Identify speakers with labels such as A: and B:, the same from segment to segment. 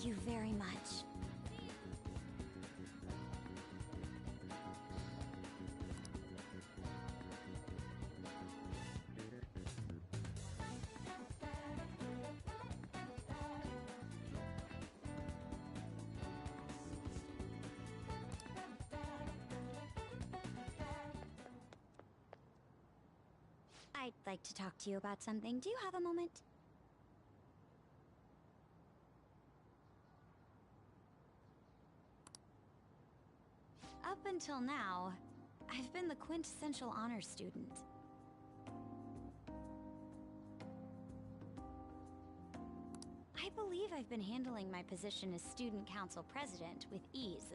A: Thank you very much. I'd like to talk to you about something. Do you have a moment? Up until now, I've been the quintessential honors student. I believe I've been handling my position as student council president with ease.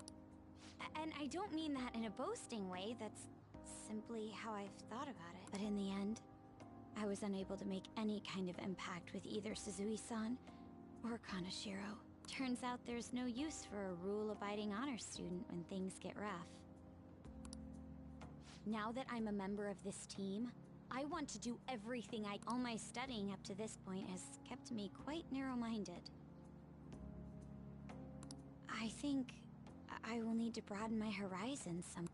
A: And I don't mean that in a boasting way, that's simply how I've thought about it. But in the end, I was unable to make any kind of impact with either Suzui-san or Kanashiro. Turns out there's no use for a rule-abiding honor student when things get rough. Now that I'm a member of this team, I want to do everything all my studying up to this point has kept me quite narrow-minded. I think I will need to broaden my horizons some.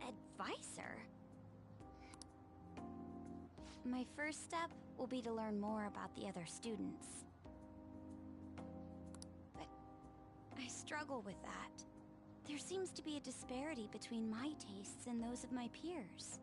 A: Advisor? My first step will be to learn more about the other students. But I struggle with that. There seems to be a disparity between my tastes and those of my peers.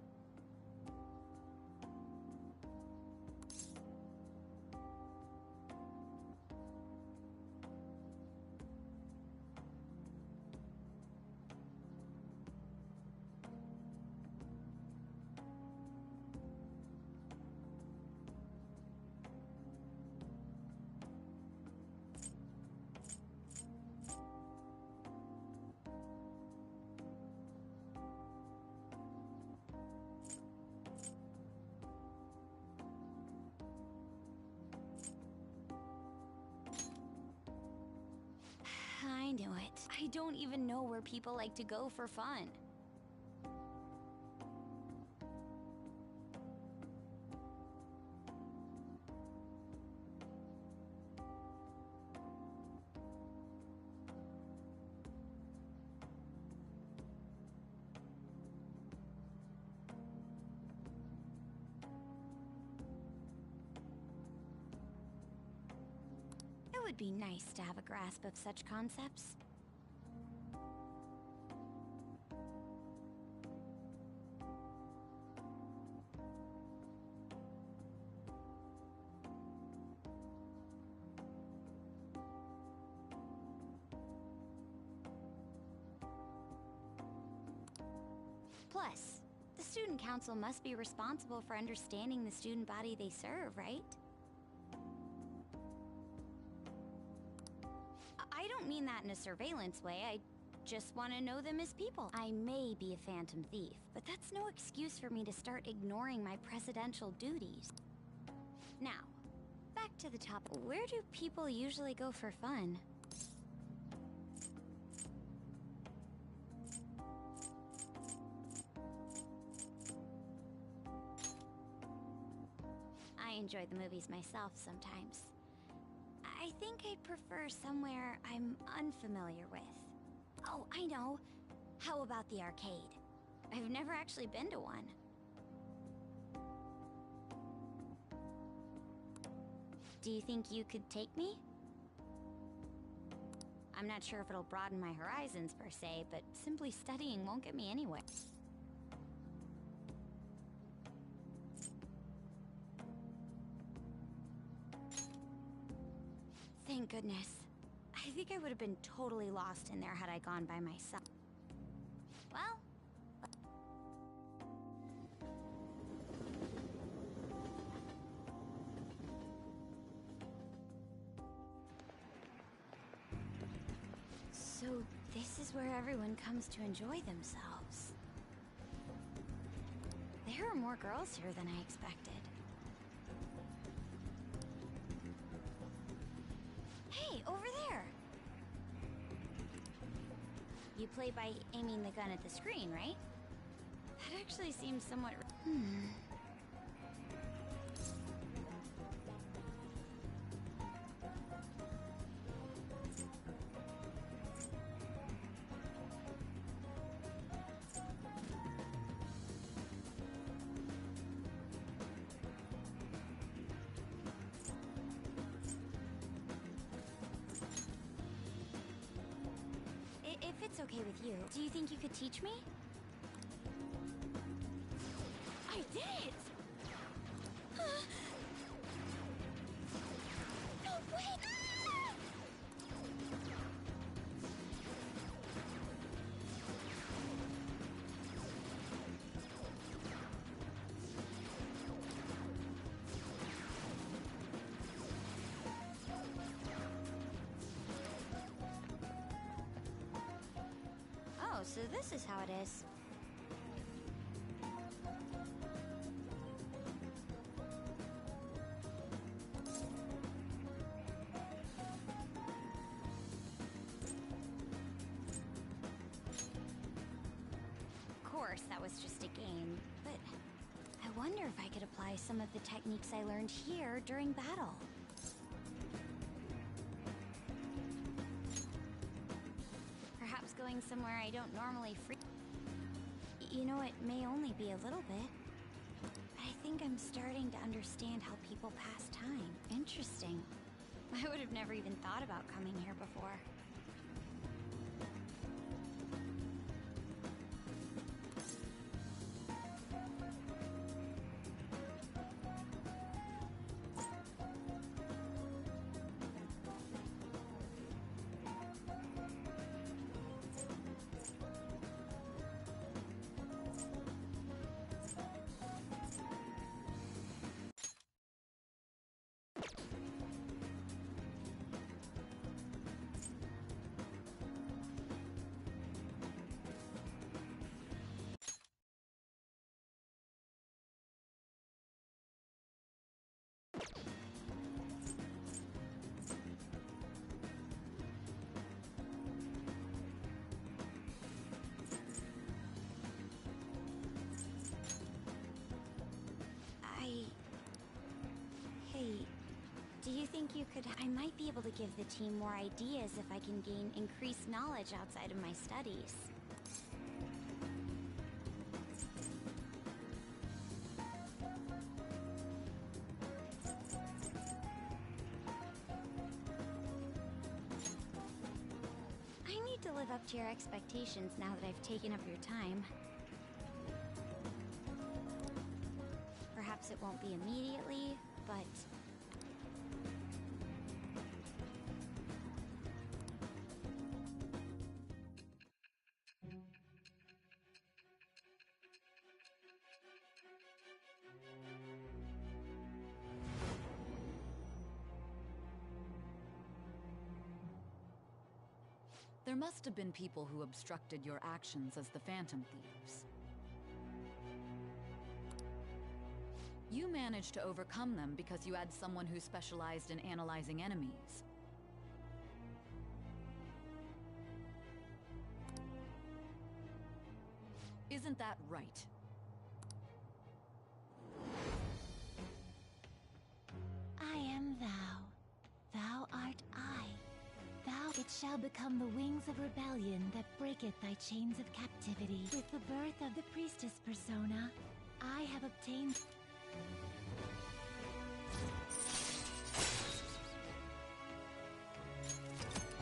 A: I knew it. I don't even know where people like to go for fun. It would be nice to have a grasp of such concepts. Plus, the student council must be responsible for understanding the student body they serve, right? I don't mean that in a surveillance way, I just want to know them as people. I may be a phantom thief, but that's no excuse for me to start ignoring my presidential duties. Now, back to the topic. Where do people usually go for fun? I enjoy the movies myself sometimes. I think I'd prefer somewhere I'm unfamiliar with. Oh, I know. How about the arcade? I've never actually been to one. Do you think you could take me? I'm not sure if it'll broaden my horizons per se, but simply studying won't get me anywhere. Thank goodness. I think I would have been totally lost in there had I gone by myself. Well... So this is where everyone comes to enjoy themselves. There are more girls here than I expected. Hey, over there! You play by aiming the gun at the screen, right? That actually seems somewhat... it's okay with you, do you think you could teach me? I did it! No, wait! Oh, so this is how it is. Of course, that was just a game, but I wonder if I could apply some of the techniques I learned here during battle. Perhaps going somewhere I don't normally You know, it may only be a little bit, but I think I'm starting to understand how people pass time. Interesting. I would have never even thought about coming here before. Hey, do you think you could... I might be able to give the team more ideas if I can gain increased knowledge outside of my studies. I need to live up to your expectations now that I've taken up your time. Perhaps it won't be immediately, but...
B: There must have been people who obstructed your actions as the Phantom Thieves. You managed to overcome them because you had someone who specialized in analyzing enemies. Isn't that right?
C: I am thou. Thou art I. Thou it shall become the wings of rebellion that breaketh thy chains of captivity. With the birth of the priestess persona, I have obtained...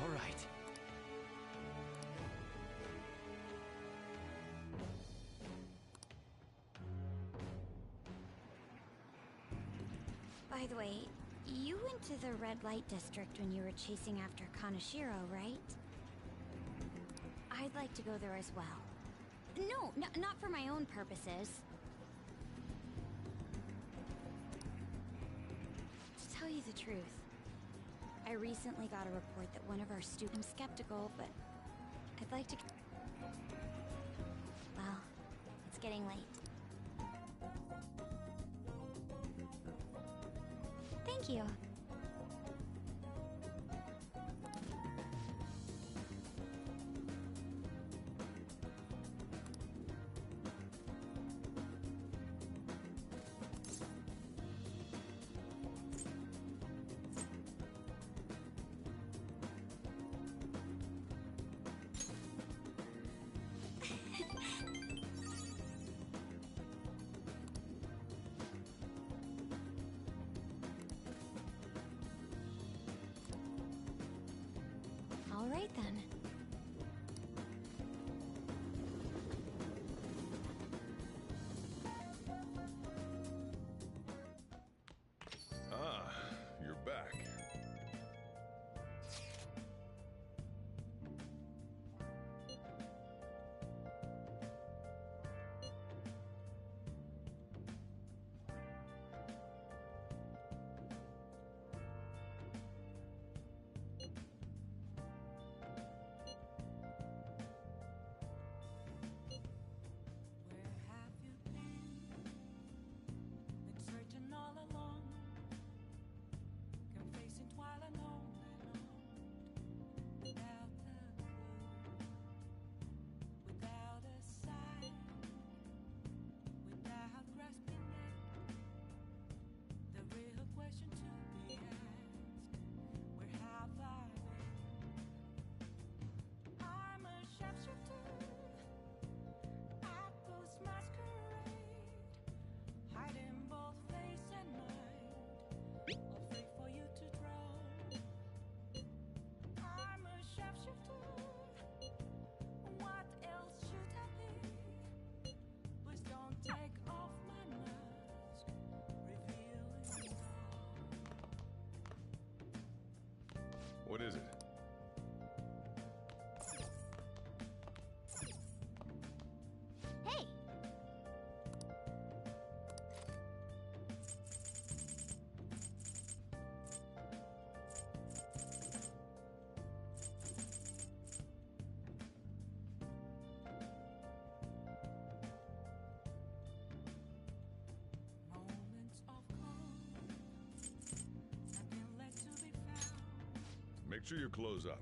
D: All right.
A: By the way, you went to the red light district when you were chasing after Kaneshiro, right? I'd like to go there as well. No, not for my own purposes. To tell you the truth, I recently got a report that one of our students... I'm skeptical, but I'd like to... Well, it's getting late. Thank you. All right, then.
D: What is it?
A: Hey!
D: Make sure you close up.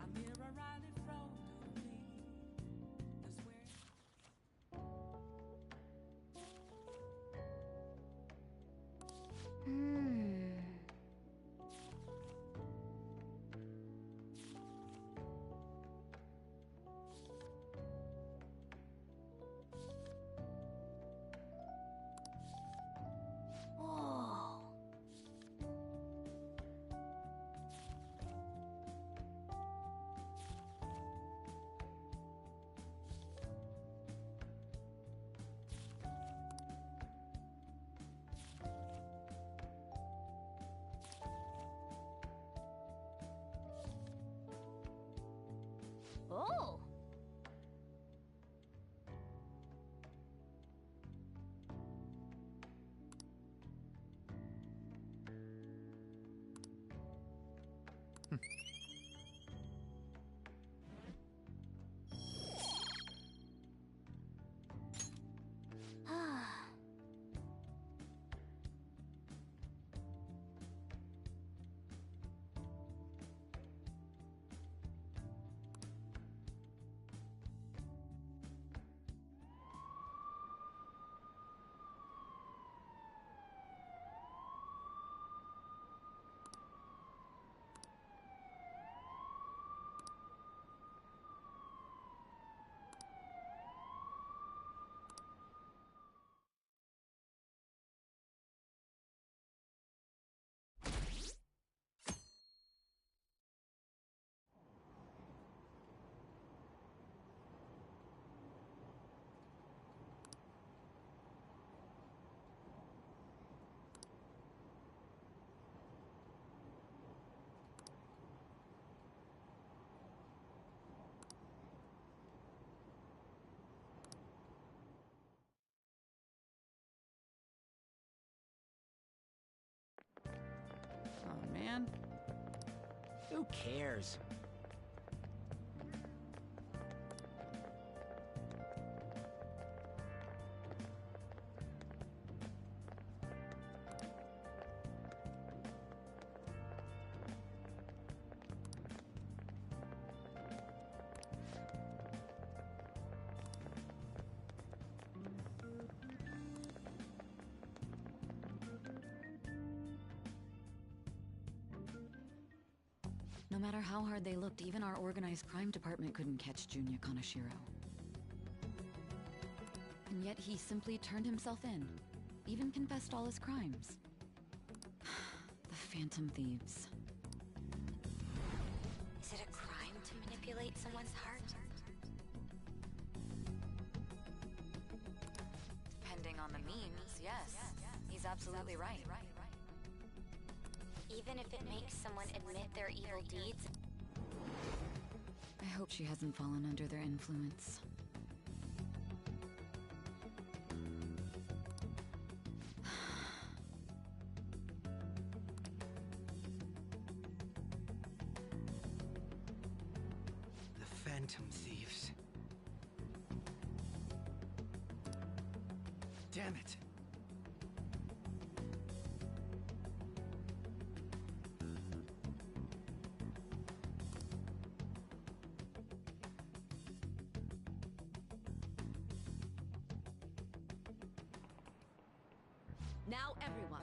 A: Whoa. Oh!
B: Oh, man.
E: Who cares?
B: No matter how hard they looked, even our organized crime department couldn't catch Junya Kanashiro. And yet he simply turned himself in. Even confessed all his crimes. The Phantom Thieves.
A: Is it a crime to manipulate someone's heart?
B: Depending on the means, yes. He's absolutely right.
A: Even if it makes someone admit their evil deeds?
B: I hope she hasn't fallen under their influence.
E: The Phantom Thieves. Damn it!
F: Now, everyone.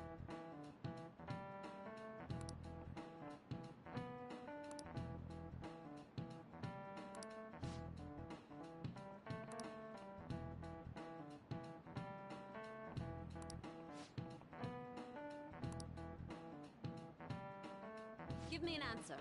F: Give me an answer.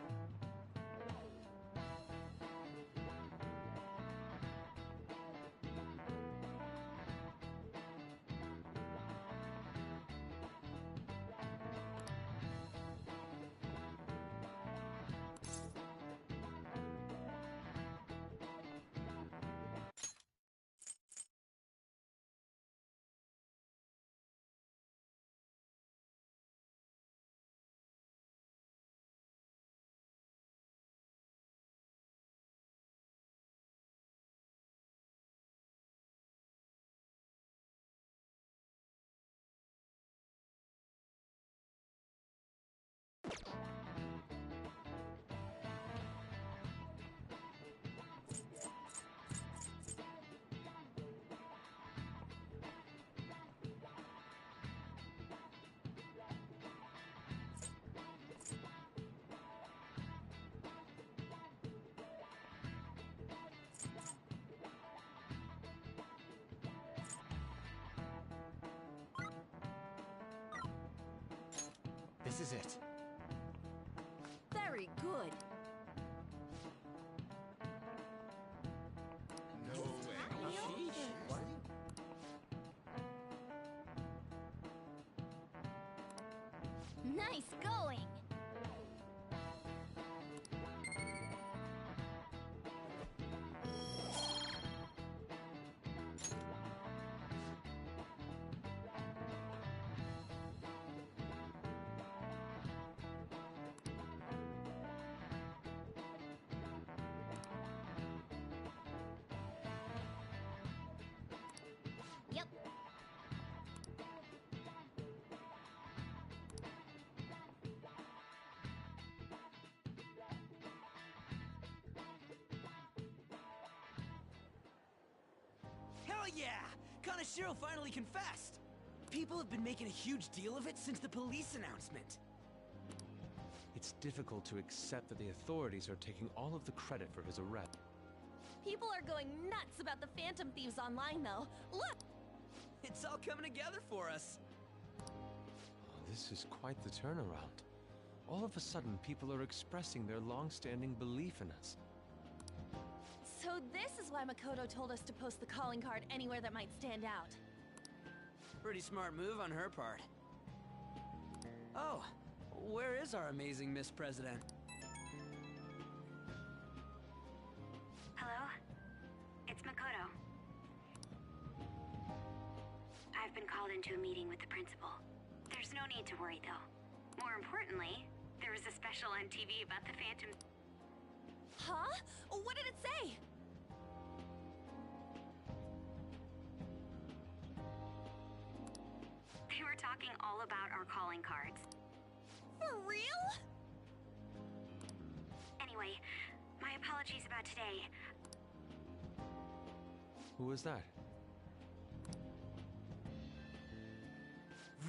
E: This is it.
F: Very good.
D: No way.
A: Nice going! Yep.
E: Hell yeah! Kanashiro finally confessed! People have been making a huge deal of it since the police announcement.
G: It's difficult to accept that the authorities are taking all of the credit for his arrest.
F: People are going nuts about the Phantom Thieves online, though. Look!
E: It's all coming together for us.
G: Oh, this is quite the turnaround. All of a sudden, people are expressing their long-standing belief in us.
F: So this is why Makoto told us to post the calling card anywhere that might stand out.
E: Pretty smart move on her part. Oh, where is our amazing Miss President?
H: Hello? It's Makoto. I've been called into a meeting with the principal. There's no need to worry, though. More importantly, there was a special on TV about the Phantom...
F: Huh? What did it say?
H: They were talking all about our calling cards.
F: For real?
H: Anyway, my apologies about today.
G: Who was that?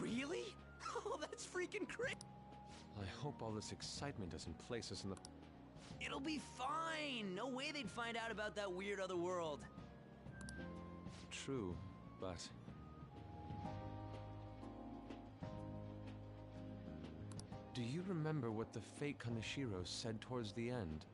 E: Really? Oh, that's freaking great!
G: I hope all this excitement doesn't place us in the...
E: It'll be fine! No way they'd find out about that weird other world.
G: True, but... Do you remember what the fake Kaneshiro said towards the end?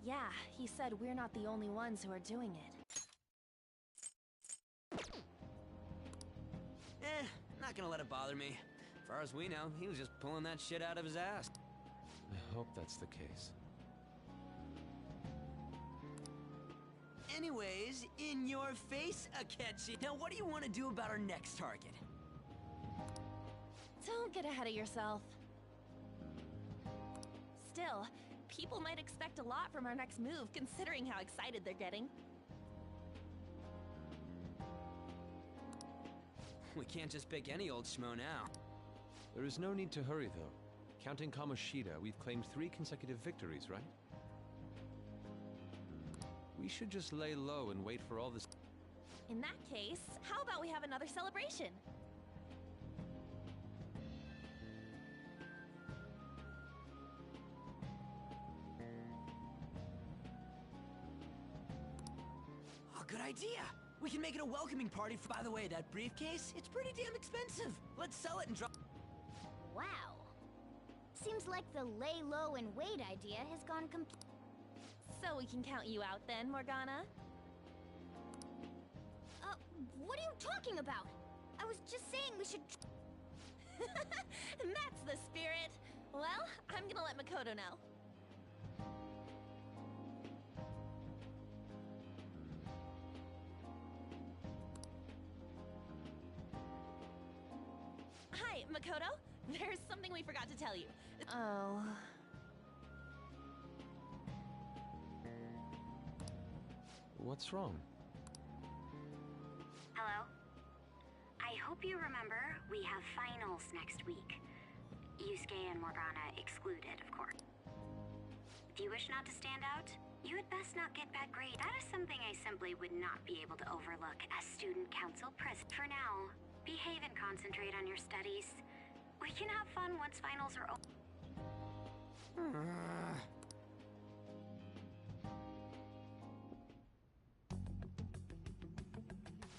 F: Yeah, he said we're not the only ones who are doing it.
E: Not gonna let it bother me. As far as we know, he was just pulling that shit out of his ass.
G: I hope that's the case.
E: Anyways, in your face, Akechi. Now, what do you want to do about our next target?
F: Don't get ahead of yourself. Still, people might expect a lot from our next move, considering how excited they're getting.
E: We can't just pick any old schmo now.
G: There is no need to hurry, though. Counting Kamoshida, we've claimed 3 consecutive victories, right? We should just lay low and wait for all this...
F: In that case, how about we have another celebration?
E: Oh, good idea! We can make it a welcoming party for... By the way, that briefcase, it's pretty damn expensive. Let's sell it and drop...
A: Wow. Seems like the lay low and wait idea has gone
F: So we can count you out then, Morgana?
A: What are you talking about? I was just saying we should...
F: That's the spirit! Well, I'm gonna let Makoto know. Hi, Makoto. There's something we forgot to tell you. Oh...
G: What's wrong?
H: Hello? I hope you remember we have finals next week. Yusuke and Morgana excluded, of course. Do you wish not to stand out? You had best not get bad grades. That is something I simply would not be able to overlook as student council president. For now, behave and concentrate on your studies. We can have fun once finals are over.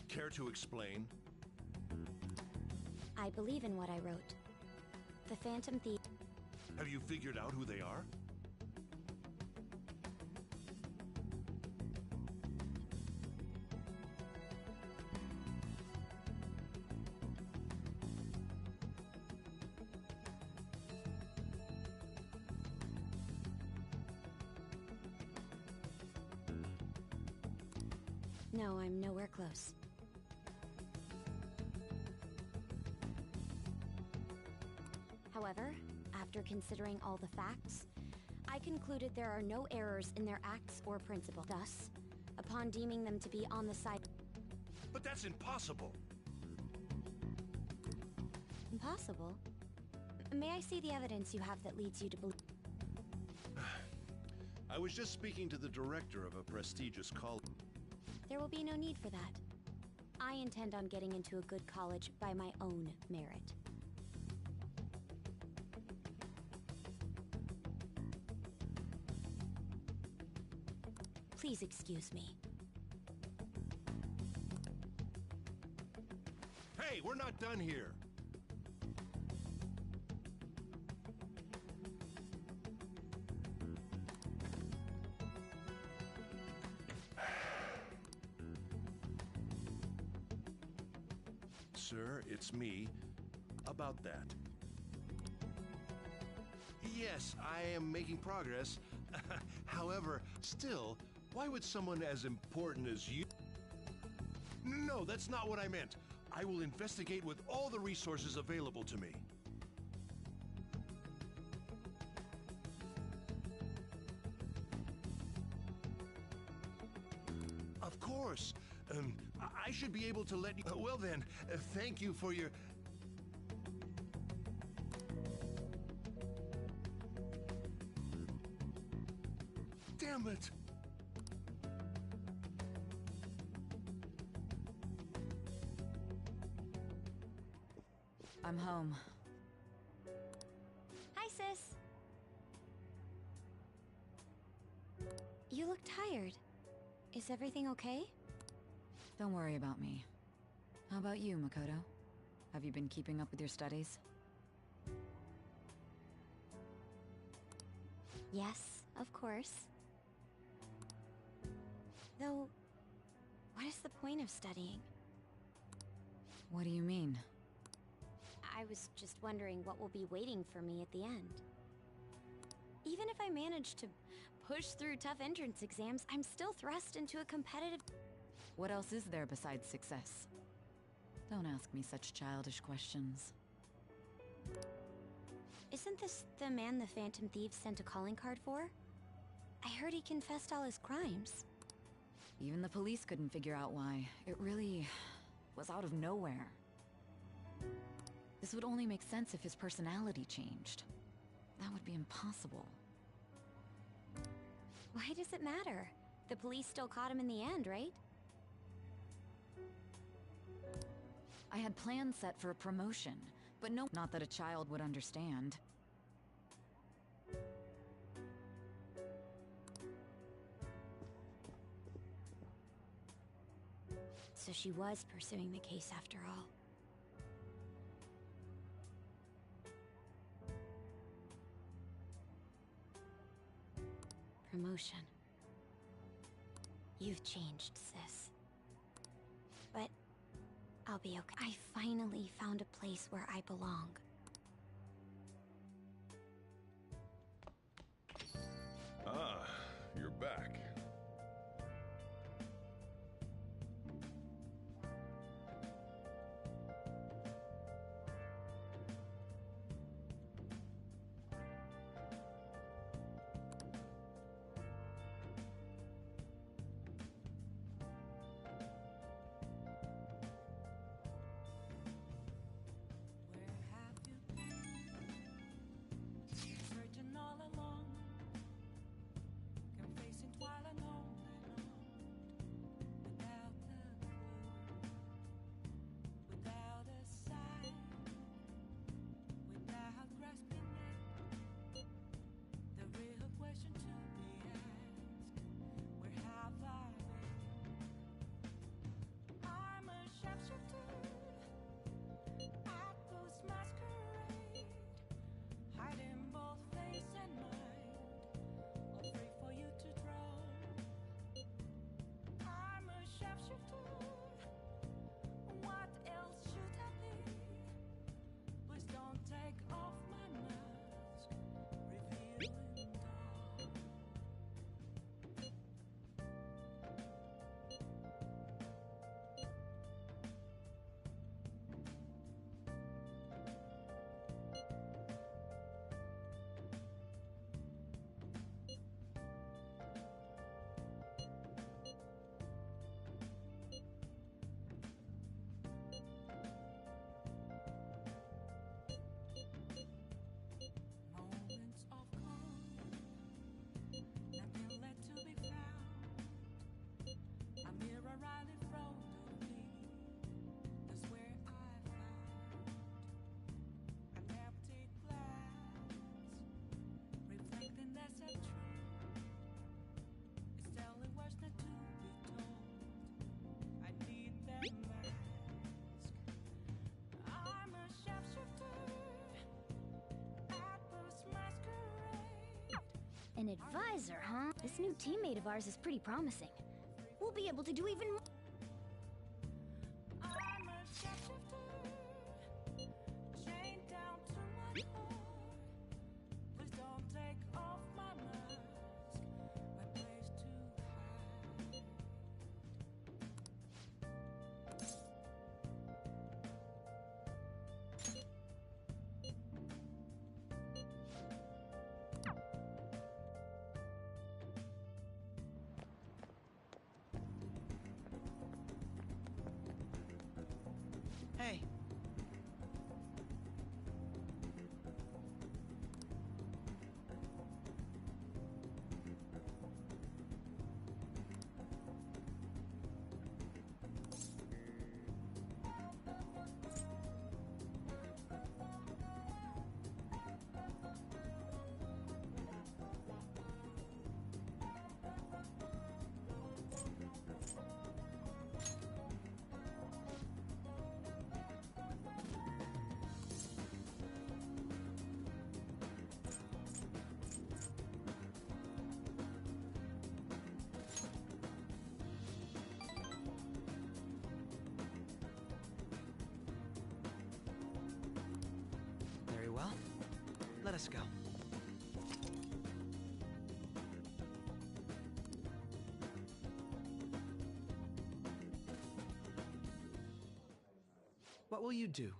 I: Care to explain?
A: I believe in what I wrote. The Phantom Thief.
I: Have you figured out who they are?
A: No, I'm nowhere close. However, after considering all the facts, I concluded there are no errors in their acts or principle. Thus, upon deeming them to be on the side...
I: But that's impossible!
A: Impossible? May I see the evidence you have that leads you to believe...
I: I was just speaking to the director of a prestigious college.
A: There will be no need for that. I intend on getting into a good college by my own merit. Please excuse me.
I: Hey, we're not done here! Sir, it's me. About that. Yes, I am making progress. However, still, why would someone as important as you... No, that's not what I meant. I will investigate with all the resources available to me. Of course. I should be able to let you... well then, thank you for your... Damn it!
B: I'm home.
A: Hi, sis. You look tired. Is everything okay?
B: Don't worry about me. How about you, Makoto? Have you been keeping up with your studies?
A: Yes, of course. Though, what is the point of studying?
B: What do you mean?
A: I was just wondering what will be waiting for me at the end. Even if I manage to push through tough entrance exams, I'm still thrust into a competitive...
B: What else is there besides success? Don't ask me such childish questions.
A: Isn't this the man the Phantom Thieves sent a calling card for? I heard he confessed all his crimes.
B: Even the police couldn't figure out why. It really was out of nowhere. This would only make sense if his personality changed. That would be impossible.
A: Why does it matter? The police still caught him in the end, right?
B: I had plans set for a promotion, but no— not that a child would understand.
A: So she was pursuing the case after all. Promotion. You've changed, sis. But I'll be okay. I finally found a place where I belong.
I: Ah, you're back.
A: An advisor, huh? This new teammate of ours is pretty promising. We'll be able to do even more.
E: Hey. Very well. Let us go. What will you do?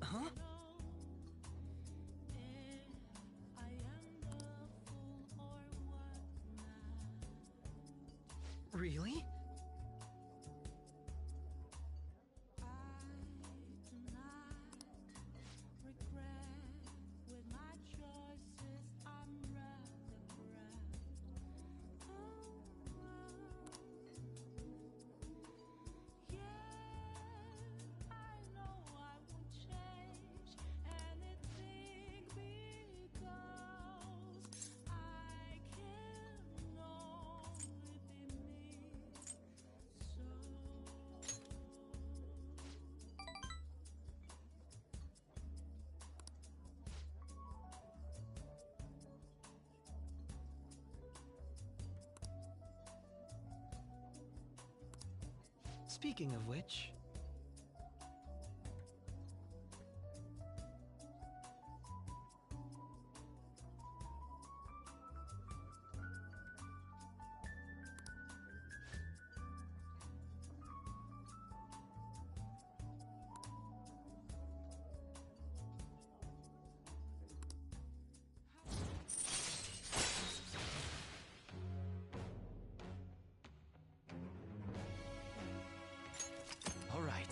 E: Huh? Really? Speaking of which... All right.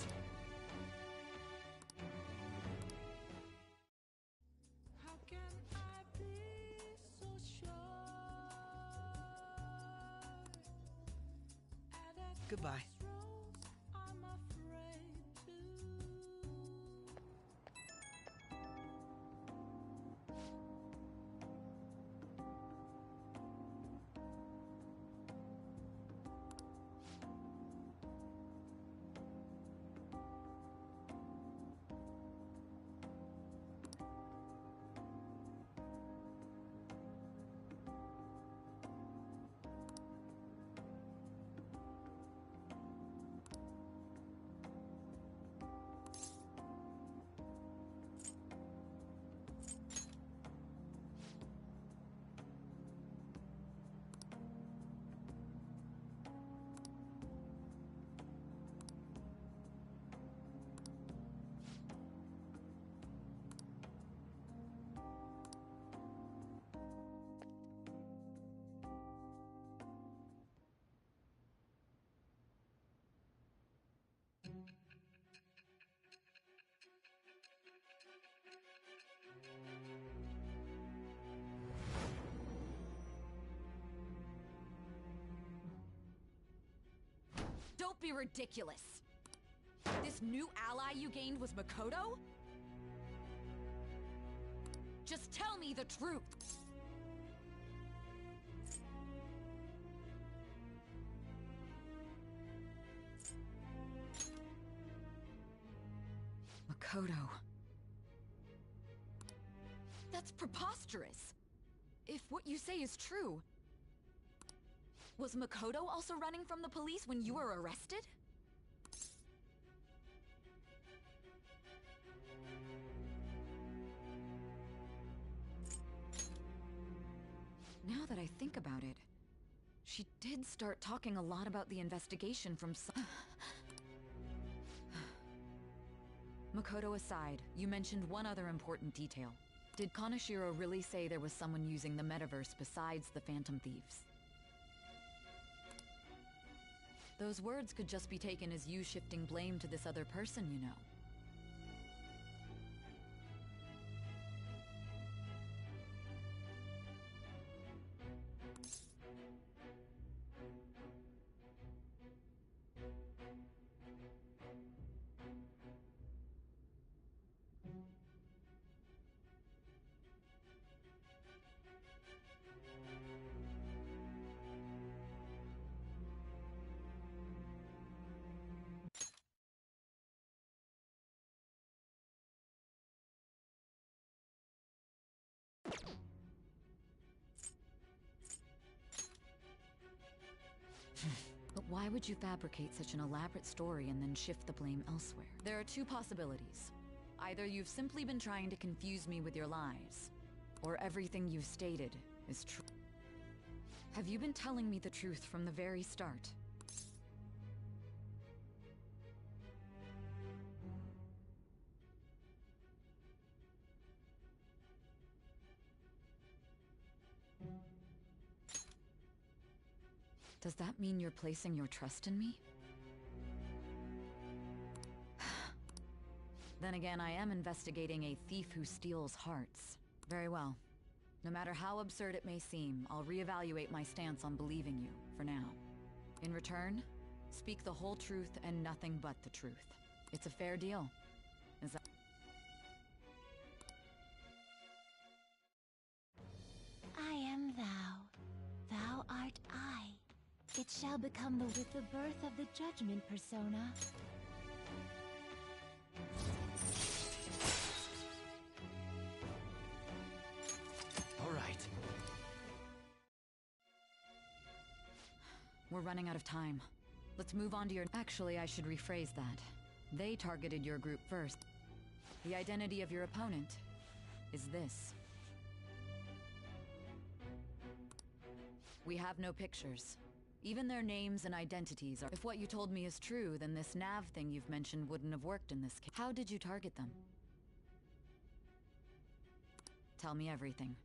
E: Goodbye.
B: be ridiculous. This new ally you gained was Makoto? Just tell me the truth! Makoto. That's preposterous! If what you say is true... Was Makoto also running from the police when you were arrested? Now that I think about it, she did start talking a lot about the investigation from Makoto aside, you mentioned one other important detail. Did Kaneshiro really say there was someone using the metaverse besides the Phantom Thieves? Those words could just be taken as you shifting blame to this other person, you know. But why would you fabricate such an elaborate story and then shift the blame elsewhere? There are two possibilities. Either you've simply been trying to confuse me with your lies, or everything you've stated is true. Have you been telling me the truth from the very start? Does that mean you're placing your trust in me? Then again, I am investigating a thief who steals hearts. Very well. No matter how absurd it may seem, I'll reevaluate my stance on believing you, for now. In return, speak the whole truth and nothing but the truth. It's a fair deal. Is that...
C: I am thou. Thou art I. It shall become with the birth of the judgment persona.
E: All right.
B: We're running out of time. Let's move on to your... Actually, I should rephrase that. They targeted your group first. The identity of your opponent is this. We have no pictures. Even their names and identities are... If what you told me is true, then this nav thing you've mentioned wouldn't have worked in this case. How did you target them? Tell me everything.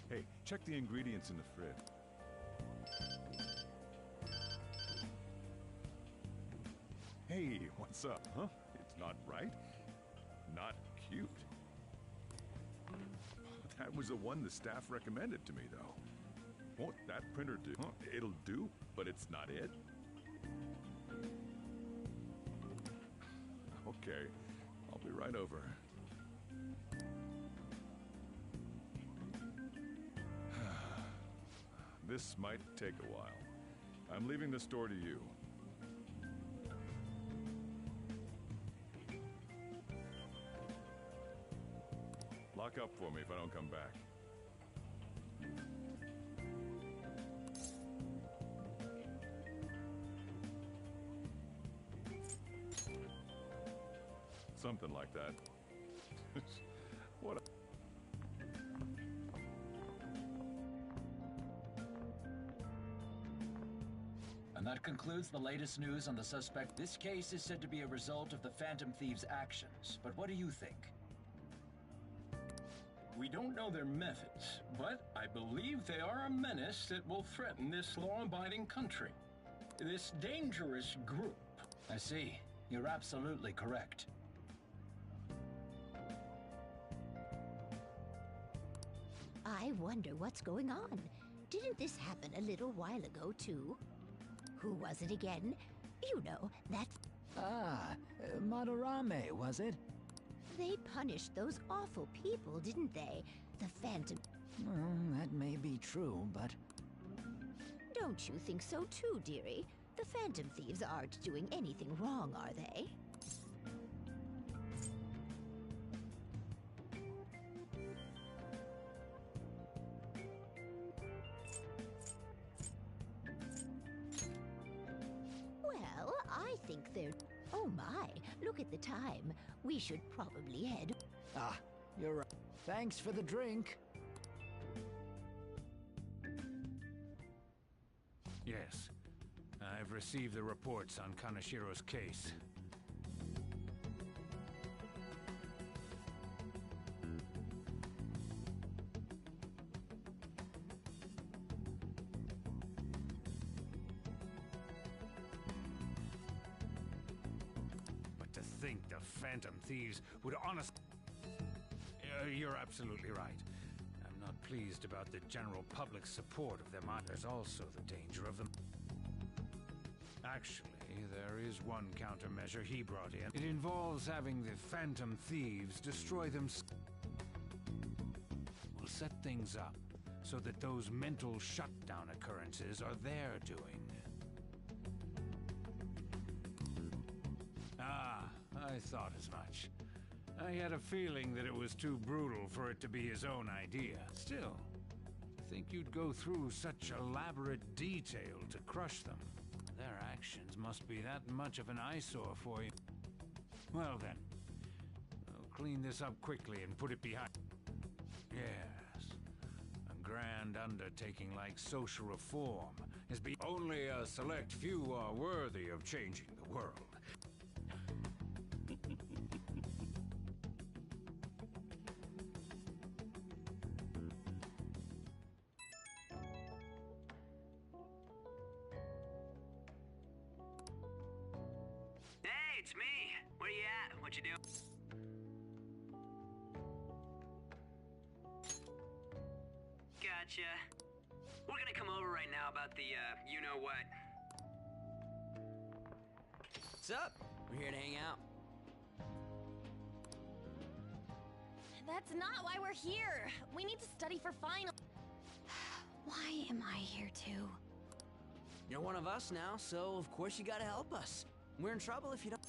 J: Hey, check the ingredients in the fridge. Hey, what's up, huh? It's not right? Not cute. That was the one the staff recommended to me, though. Won't that printer do? Huh? It'll do, but it's not it. Okay, I'll be right over. This might take a while. I'm leaving the store to you. Lock up for me if I don't come back. Something like that. What?
K: And that concludes the latest news on the suspect. This case is said to be a result of the Phantom Thieves' actions, but what do you think?
L: We don't know their methods, but I believe they are a menace that will threaten this law-abiding country. This dangerous group.
K: I see. You're absolutely correct.
C: I wonder what's going on. Didn't this happen a little while ago, too? Who was it again? You know, that's...
M: Madarame, was it?
C: They punished those awful people, didn't they? The Phantom...
M: Well, that may be true, but...
C: Don't you think so too, dearie? The Phantom Thieves aren't doing anything wrong, are they? Well, I think they're... Oh my, look at the time. We should probably head...
M: Ah, you're right. Thanks for the drink.
N: Yes. I've received the reports on Kanashiro's case. But to think the Phantom Thieves would honestly... You're absolutely right. I'm not pleased about the general public's support of them. There's also the danger of them... Actually, there is one countermeasure he brought in. It involves having the Phantom Thieves destroy them. We'll set things up so that those mental shutdown occurrences are their doing. Ah, I thought as much. I had a feeling that it was too brutal for it to be his own idea. Still, I think you'd go through such elaborate detail to crush them. Their actions must be that much of an eyesore for you. Well then, I'll clean this up quickly and put it behind... Yes, a grand undertaking like social reform is only a select few are worthy of changing the world.
E: It's me. Where you at? What you doing? Gotcha. We're gonna come over right now about the, you-know-what. What's up? We're here to hang out.
F: That's not why we're here. We need to study for final.
A: Why am I here too?
E: You're one of us now, so of course you gotta help us. We're in trouble if you don't...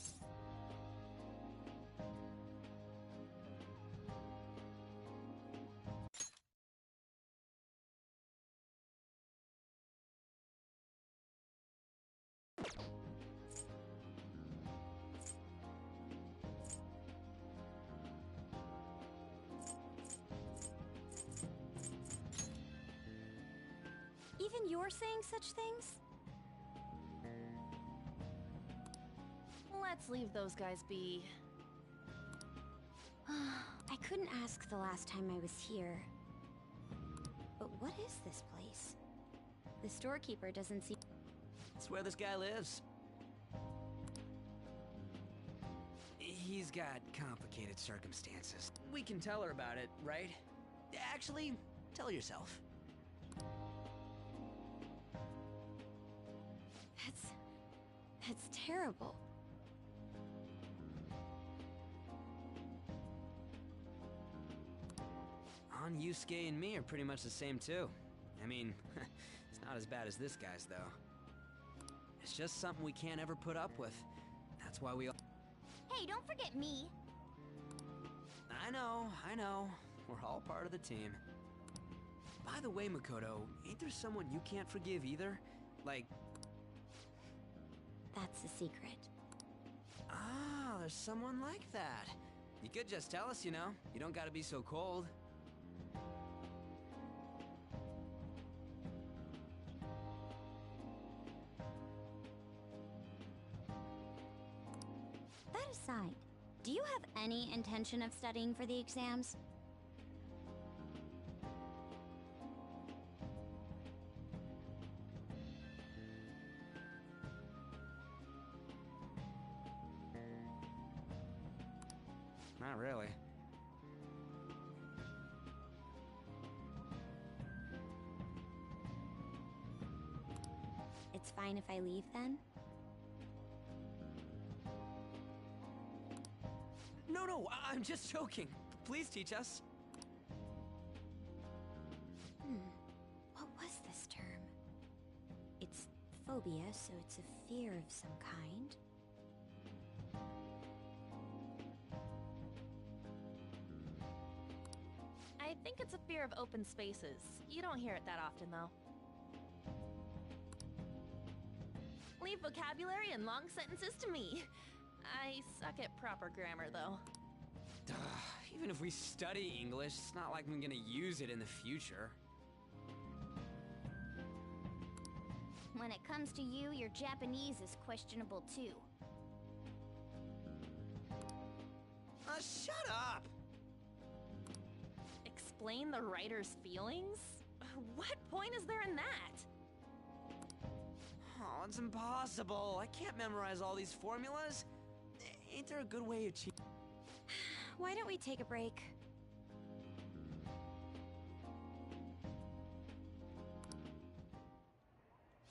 A: Even you're saying such things?
F: Let's leave those guys be.
A: I couldn't ask the last time I was here. But what is this place? The storekeeper doesn't seem...
E: It's where this guy lives. He's got complicated circumstances. We can tell her about it, right? Actually, tell yourself.
A: That's terrible.
E: Yusuke and me are pretty much the same too. I mean, it's not as bad as this guy's though. It's just something we can't ever put up with. That's why we all...
C: Hey, don't forget me.
E: I know. We're all part of the team. By the way, Makoto, ain't there someone you can't forgive either? Like...
A: That's a secret.
E: Ah, there's someone like that. You could just tell us, you know. You don't gotta be so cold.
A: That aside, do you have any intention of studying for the exams?
E: Not really.
A: It's fine if I leave then?
E: No, I'm just joking. Please teach us.
A: What was this term? It's phobia, so it's a fear of some kind.
F: I think it's a fear of open spaces. You don't hear it that often, though. Leave vocabulary and long sentences to me. I suck at proper grammar, though.
E: Even if we study English, it's not like I'm gonna use it in the future.
A: When it comes to you, your Japanese is questionable too.
E: Shut up!
F: Explain the writer's feelings? What point is there in that?
E: Oh, it's impossible. I can't memorize all these formulas. Ain't there a good way of
A: Why don't we take a break?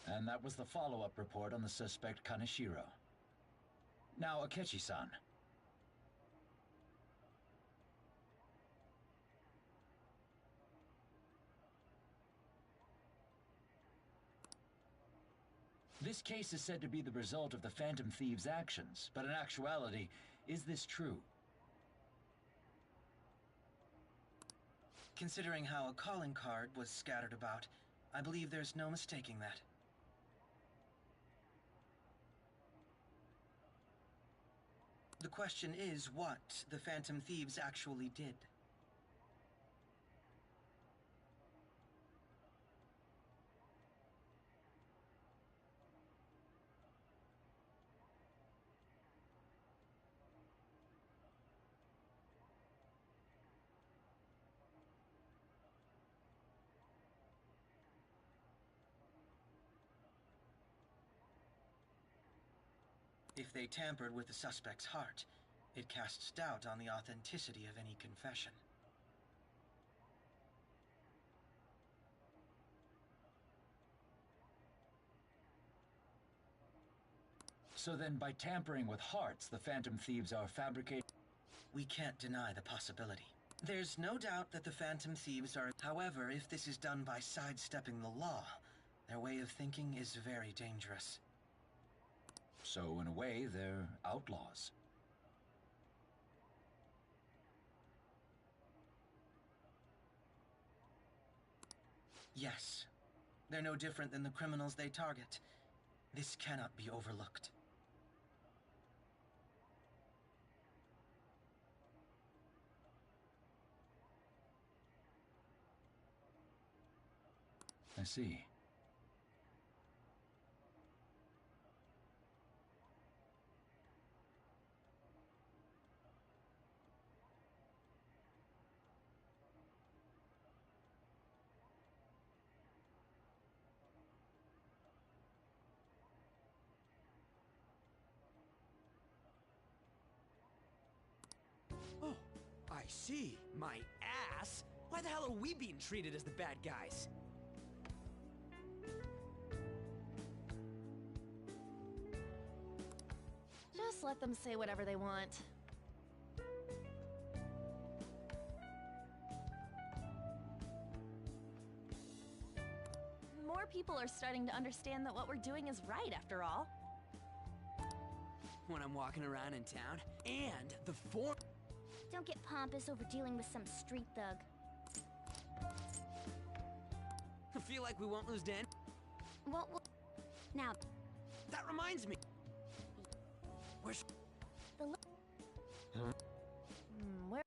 K: And that was the follow-up report on the suspect Kaneshiro. Now, Akechi-san. This case is said to be the result of the Phantom Thieves' actions, but in actuality, is this true?
O: Considering how a calling card was scattered about, I believe there's no mistaking that. The question is what the Phantom Thieves actually did. If they tampered with the suspect's heart, it casts doubt on the authenticity of any confession.
K: So then, by tampering with hearts, the Phantom Thieves are fabricating...
O: We can't deny the possibility. There's no doubt that the Phantom Thieves are... However, if this is done by sidestepping the law, their way of thinking is very dangerous.
K: So, in a way, they're outlaws.
O: Yes. They're no different than the criminals they target. This cannot be overlooked.
K: I see.
E: Oh, I see. My ass? Why the hell are we being treated as the bad guys?
F: Just let them say whatever they want. More people are starting to understand that what we're doing is right, after all.
E: When I'm walking around in town, and the form...
A: Don't get pompous over dealing with some street thug.
E: I feel like we won't lose Dan.
A: Well, now...
E: That reminds me. Where's...
F: Where